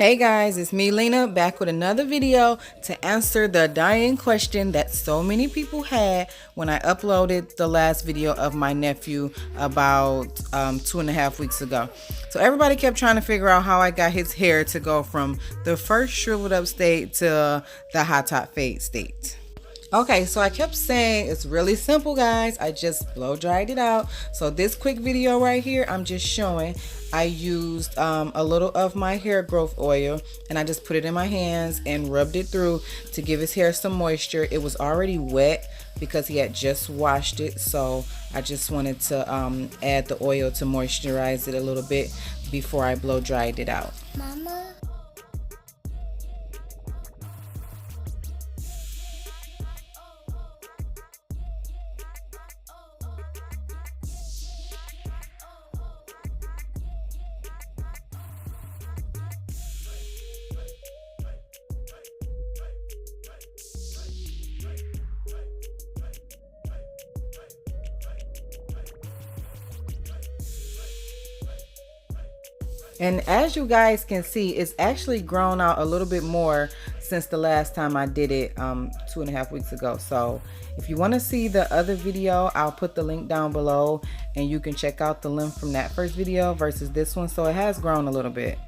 Hey guys, it's me Lena back with another video to answer the dying question that so many people had when I uploaded the last video of my nephew about 2.5 weeks ago. So everybody kept trying to figure out how I got his hair to go from the first shriveled up state to the high top fade state. Okay, so I kept saying it's really simple, guys. I just blow dried it out. So this quick video right here, I'm just showing I used a little of my hair growth oil and I just put it in my hands and rubbed it through to give his hair some moisture. It was already wet because he had just washed it, so I just wanted to add the oil to moisturize it a little bit before I blow dried it out. Mama. And as you guys can see, it's actually grown out a little bit more since the last time I did it 2.5 weeks ago. So if you want to see the other video, I'll put the link down below and you can check out the length from that first video versus this one. So it has grown a little bit.